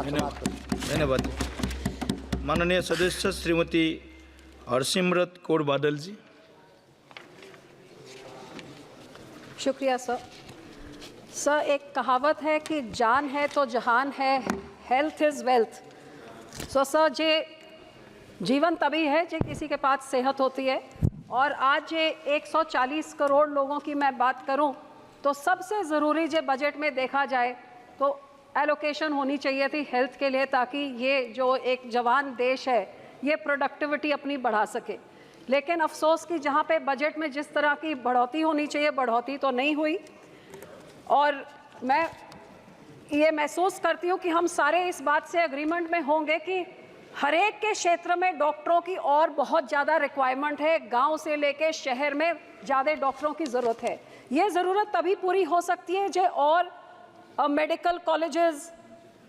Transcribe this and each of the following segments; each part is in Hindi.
समाप्त करूँ। धन्यवाद। माननीय सदस्य श्रीमती हरसिमरत कौर बादल जी। शुक्रिया सर। सर, एक कहावत है कि जान है तो जहान है, हेल्थ इज़ वेल्थ। सर, जे जीवन तभी है जो किसी के पास सेहत होती है, और आज ये 140 करोड़ लोगों की मैं बात करूं तो सबसे ज़रूरी जो बजट में देखा जाए तो एलोकेशन होनी चाहिए थी हेल्थ के लिए, ताकि ये जो एक जवान देश है ये प्रोडक्टिविटी अपनी बढ़ा सके। लेकिन अफसोस कि जहाँ पे बजट में जिस तरह की बढ़ोतरी होनी चाहिए बढ़ोतरी तो नहीं हुई, और मैं ये महसूस करती हूँ कि हम सारे इस बात से एग्रीमेंट में होंगे कि हर एक के क्षेत्र में डॉक्टरों की और बहुत ज़्यादा रिक्वायरमेंट है। गांव से लेके शहर में ज़्यादा डॉक्टरों की ज़रूरत है। ये ज़रूरत तभी पूरी हो सकती है जो और मेडिकल कॉलेजेस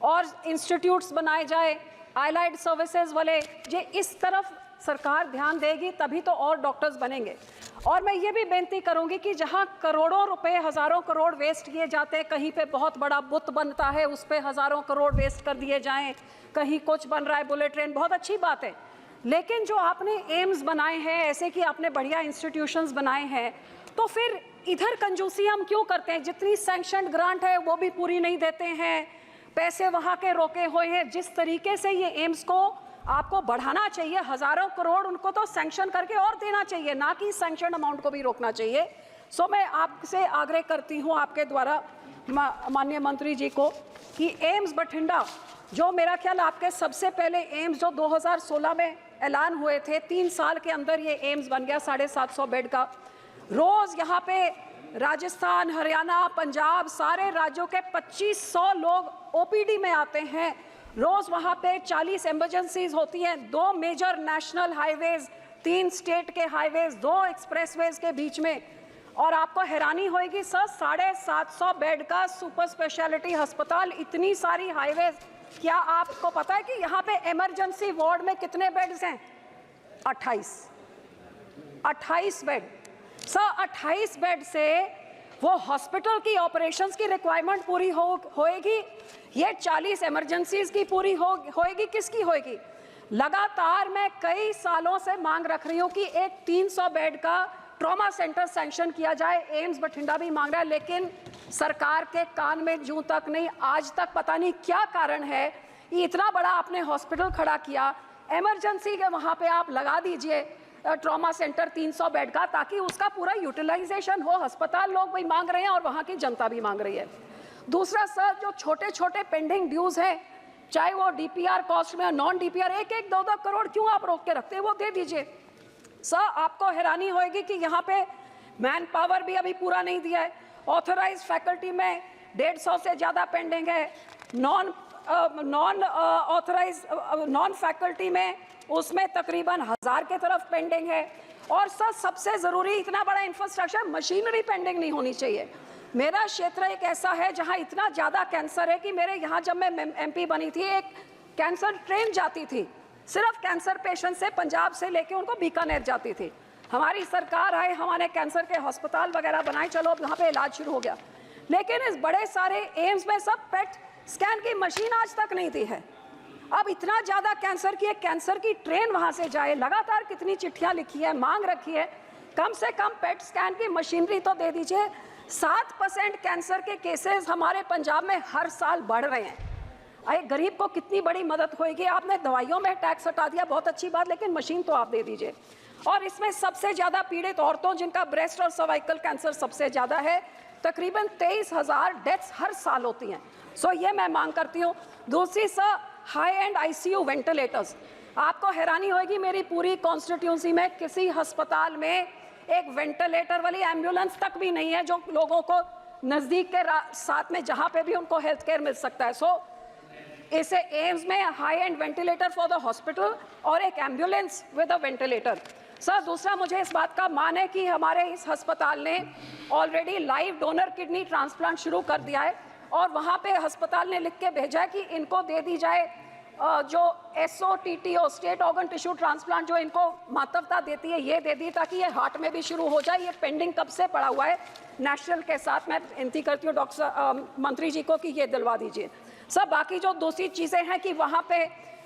और इंस्टीट्यूट्स बनाए जाए, आइलाइड सर्विसेज वाले, जो इस तरफ सरकार ध्यान देगी तभी तो और डॉक्टर्स बनेंगे। और मैं ये भी बेनती करूंगी कि जहां करोड़ों रुपए, हज़ारों करोड़ वेस्ट किए जाते हैं, कहीं पे बहुत बड़ा बुत बनता है उस पे हज़ारों करोड़ वेस्ट कर दिए जाएं, कहीं कुछ बन रहा है, बुलेट ट्रेन, बहुत अच्छी बात है। लेकिन जो आपने एम्स बनाए हैं, ऐसे कि आपने बढ़िया इंस्टीट्यूशंस बनाए हैं, तो फिर इधर कंजूसी हम क्यों करते हैं? जितनी सैंक्शनड ग्रांट है वो भी पूरी नहीं देते हैं, पैसे वहाँ के रोके हुए हैं। जिस तरीके से ये एम्स को आपको बढ़ाना चाहिए, हज़ारों करोड़ उनको तो सैंक्शन करके और देना चाहिए, ना कि सैंक्शन अमाउंट को भी रोकना चाहिए। सो मैं आपसे आग्रह करती हूँ आपके द्वारा माननीय मंत्री जी को कि एम्स बठिंडा, जो मेरा ख्याल आपके सबसे पहले एम्स जो 2016 में ऐलान हुए थे, 3 साल के अंदर ये एम्स बन गया 750 बेड का। रोज़ यहाँ पे राजस्थान, हरियाणा, पंजाब, सारे राज्यों के 2500 लोग ओपीडी में आते हैं। रोज़ वहाँ पे 40 एमरजेंसीज होती हैं, 2 मेजर नेशनल हाईवेज, 3 स्टेट के हाईवेज, 2 एक्सप्रेसवेज के बीच में। और आपको हैरानी होगी सर, 750 बेड का सुपर स्पेशलिटी अस्पताल, इतनी सारी हाईवेज। क्या आपको पता है कि यहाँ पे इमरजेंसी वार्ड में कितने बेड्स हैं? 28 बेड। सर, 28 बेड से वो हॉस्पिटल की ऑपरेशंस की रिक्वायरमेंट पूरी होएगी? ये 40 इमरजेंसीज की पूरी होएगी? किसकी होएगी? लगातार मैं कई सालों से मांग रख रही हूँ कि एक 300 बेड का ट्रॉमा सेंटर सैंक्शन किया जाए। एम्स बठिंडा भी मांग रहा है, लेकिन सरकार के कान में जूं तक नहीं। आज तक पता नहीं क्या कारण है, इतना बड़ा आपने हॉस्पिटल खड़ा किया, इमरजेंसी के वहाँ पे आप लगा दीजिए ट्रॉमा सेंटर 300 बेड का, ताकि उसका पूरा यूटिलाइजेशन हो। अस्पताल लोग भी मांग रहे हैं और वहाँ की जनता भी मांग रही है। दूसरा सर, जो छोटे छोटे पेंडिंग ड्यूज हैं, चाहे वो डीपीआर कॉस्ट में, नॉन डीपीआर, 1-1, 2-2 करोड़ क्यों आप रोक के रखते हैं? वो दे दीजिए। सर, आपको हैरानी होगी कि यहाँ पे मैन पावर भी अभी पूरा नहीं दिया है। ऑथराइज फैकल्टी में 150 से ज़्यादा पेंडिंग है। नॉन ऑथराइज नॉन फैकल्टी में उसमें तकरीबन 1000 के तरफ पेंडिंग है। और सर, सबसे ज़रूरी, इतना बड़ा इंफ्रास्ट्रक्चर, मशीनरी पेंडिंग नहीं होनी चाहिए। मेरा क्षेत्र एक ऐसा है जहाँ इतना ज़्यादा कैंसर है कि मेरे यहाँ जब मैं एमपी बनी थी, एक कैंसर ट्रेन जाती थी, सिर्फ कैंसर पेशेंट से पंजाब से लेके उनको बीकानेर जाती थी। हमारी सरकार आई, हमारे कैंसर के अस्पताल वगैरह बनाए, चलो अब यहाँ पे इलाज शुरू हो गया। लेकिन इस बड़े सारे एम्स में सब पेट स्कैन की मशीन आज तक नहीं दी है। अब इतना ज़्यादा कैंसर की एक कैंसर की ट्रेन वहाँ से जाए, लगातार कितनी चिट्ठियाँ लिखी है, मांग रखी है, कम से कम पेट स्कैन की मशीनरी तो दे दीजिए। 7% कैंसर के केसेस हमारे पंजाब में हर साल बढ़ रहे हैं। एक गरीब को कितनी बड़ी मदद होगी? आपने दवाइयों में टैक्स हटा दिया, बहुत अच्छी बात, लेकिन मशीन तो आप दे दीजिए। और इसमें सबसे ज़्यादा पीड़ित औरतों, जिनका ब्रेस्ट और सर्वाइकल कैंसर सबसे ज़्यादा है, तकरीबन 23,000 डेथ्स हर साल होती हैं। सो ये मैं मांग करती हूँ। दूसरी sir, high and ICU ventilators. आपको हैरानी होगी, मेरी पूरी कॉन्स्टिट्यूंसी में किसी अस्पताल में एक वेंटिलेटर वाली एम्बुलेंस तक भी नहीं है, जो लोगों को नज़दीक के साथ में जहाँ पे भी उनको हेल्थ केयर मिल सकता है। सो इसे एम्स में high and ventilator for the hospital और एक ambulance with a ventilator. Sir, दूसरा, मुझे इस बात का मान है कि हमारे इस अस्पताल ने already live donor kidney transplant शुरू कर दिया है, और वहाँ पे अस्पताल ने लिख के भेजा है कि इनको दे दी जाए जो SOTTO, state organ tissue transplant, जो इनको महत्वता देती है, ये दे दी, ताकि ये हार्ट में भी शुरू हो जाए। ये पेंडिंग कब से पड़ा हुआ है नेशनल के साथ। मैं विनती करती हूँ डॉक्टर मंत्री जी को कि ये दिलवा दीजिए। सर बाकी जो दूसरी चीज़ें हैं कि वहाँ पे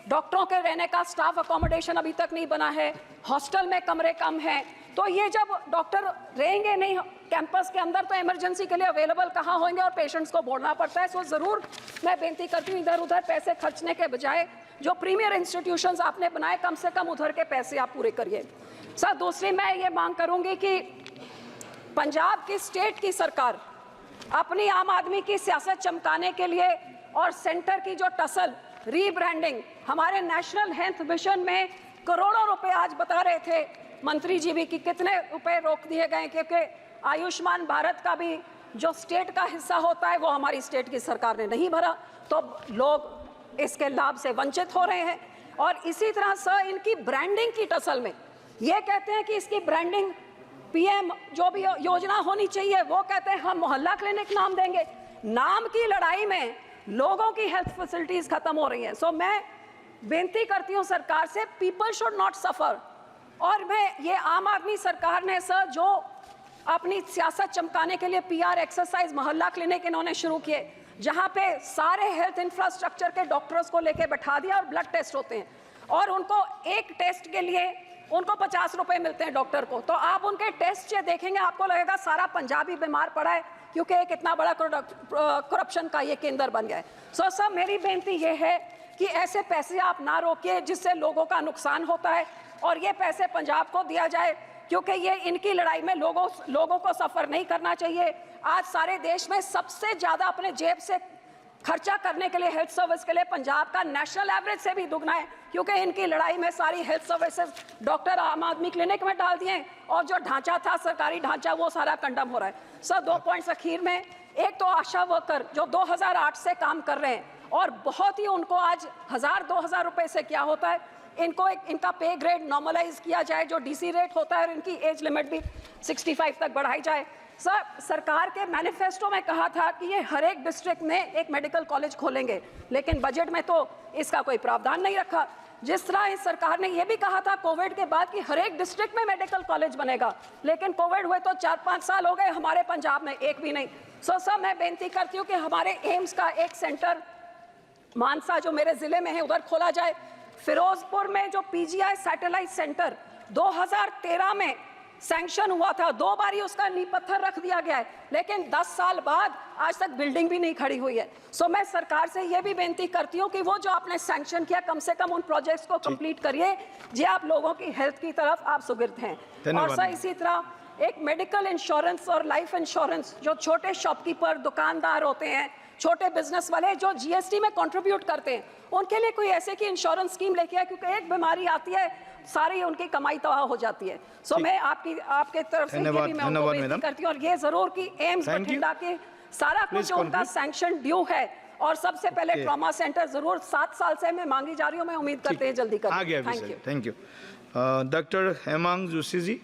डॉक्टरों के रहने का स्टाफ अकोमोडेशन अभी तक नहीं बना है, हॉस्टल में कमरे कम हैं, तो ये जब डॉक्टर रहेंगे नहीं कैंपस के अंदर तो इमरजेंसी के लिए अवेलेबल कहाँ होंगे और पेशेंट्स को बोलना पड़ता है। सो ज़रूर मैं बेनती करती हूँ इधर उधर पैसे खर्चने के बजाय जो प्रीमियर इंस्टीट्यूशंस आपने बनाए कम से कम उधर के पैसे आप पूरे करिए। सर दूसरी मैं ये मांग करूँगी कि पंजाब की स्टेट की सरकार अपनी आम आदमी की सियासत चमकाने के लिए और सेंटर की जो टसल रीब्रांडिंग, हमारे नेशनल हेल्थ मिशन में करोड़ों रुपए आज बता रहे थे मंत्री जी भी कि कितने रुपए रोक दिए गए, क्योंकि आयुष्मान भारत का भी जो स्टेट का हिस्सा होता है वो हमारी स्टेट की सरकार ने नहीं भरा, तो लोग इसके लाभ से वंचित हो रहे हैं। और इसी तरह सर इनकी ब्रांडिंग की टसल में ये कहते हैं कि इसकी ब्रांडिंग पीएम जो भी योजना होनी चाहिए वो कहते हैं हम मोहल्ला क्लिनिक नाम देंगे। नाम की लड़ाई में लोगों की हेल्थ फैसिलिटीज खत्म हो रही हैं। सो मैं बेनती करती हूँ सरकार से, पीपल शुड नॉट सफर। और मैं ये आम आदमी सरकार ने सर जो अपनी सियासत चमकाने के लिए पीआर एक्सरसाइज मोहल्ला क्लिनिक इन्होंने शुरू किए, जहाँ पे सारे हेल्थ इंफ्रास्ट्रक्चर के डॉक्टर्स को लेके बैठा दिया और ब्लड टेस्ट होते हैं और उनको एक टेस्ट के लिए उनको 50 रुपए मिलते हैं डॉक्टर को। तो आप उनके टेस्ट ये देखेंगे आपको लगेगा सारा पंजाबी बीमार पड़ा है, क्योंकि एक इतना बड़ा करप्शन का ये केंद्र बन गया है। सो सर मेरी बेनती ये है कि ऐसे पैसे आप ना रोकिए जिससे लोगों का नुकसान होता है और ये पैसे पंजाब को दिया जाए, क्योंकि ये इनकी लड़ाई में लोगों को सफ़र नहीं करना चाहिए। आज सारे देश में सबसे ज़्यादा अपने जेब से खर्चा करने के लिए हेल्थ सर्विस के लिए पंजाब का नेशनल एवरेज से भी दुगना है, क्योंकि इनकी लड़ाई में सारी हेल्थ सर्विसेज डॉक्टर आम आदमी क्लिनिक में डाल दिए और जो ढांचा था सरकारी ढांचा वो सारा कंडम हो रहा है। सर 2 पॉइंट्स अखीर में, एक तो आशा वर्कर जो 2008 से काम कर रहे हैं और बहुत ही उनको आज 1000-2000 रुपए से क्या होता है, इनको इनका पे ग्रेड नॉर्मलाइज किया जाए, जो डीसी रेट होता है और इनकी एज लिमिट भी 65 तक बढ़ाई जाए। सर सरकार के मैनिफेस्टो में कहा था कि ये हर एक डिस्ट्रिक्ट में एक मेडिकल कॉलेज खोलेंगे, लेकिन बजट में तो इसका कोई प्रावधान नहीं रखा। जिस तरह इस सरकार ने यह भी कहा था कोविड के बाद कि हर एक डिस्ट्रिक्ट में मेडिकल कॉलेज बनेगा, लेकिन कोविड हुए तो 4-5 साल हो गए, हमारे पंजाब में एक भी नहीं। सर मैं बेनती करती हूँ कि हमारे एम्स का एक सेंटर मानसा जो मेरे ज़िले में है उधर खोला जाए। फिरोजपुर में जो पीजीआई सैटेलाइट सेंटर 2013 में सैंक्शन हुआ था, 2 बार ही उसका नींव पत्थर रख दिया गया है, लेकिन 10 साल बाद आज तक बिल्डिंग भी नहीं खड़ी हुई है। सो मैं सरकार से ये भी बेनती करती हूँ कि वो जो आपने सैंक्शन किया कम से कम उन प्रोजेक्ट्स को कंप्लीट करिए, जे आप लोगों की हेल्थ की तरफ आप सुगिर्द हैं। और सर इसी तरह एक मेडिकल इंश्योरेंस और लाइफ इंश्योरेंस जो छोटे शॉपकीपर दुकानदार होते हैं, छोटे बिजनेस वाले जो जीएसटी में कंट्रीब्यूट करते हैं, उनके लिए कोई ऐसे की इंश्योरेंस स्कीम लेके आए, क्योंकि एक बीमारी आती है सारी उनकी कमाई तबाह हो जाती है। सो मैं आपके तरफ से ये भी मैं उनको बेनती करती हूँ और ये जरूर कि एम्स बठिंडा के सारा कुछ उनका सैंक्शन ड्यू है और सबसे पहले ट्रॉमा सेंटर जरूर 7 साल से मैं मांगी जा रही हूँ, मैं उम्मीद करते हैं जल्दी करें। Thank you. Doctor Hemang Joshi ji.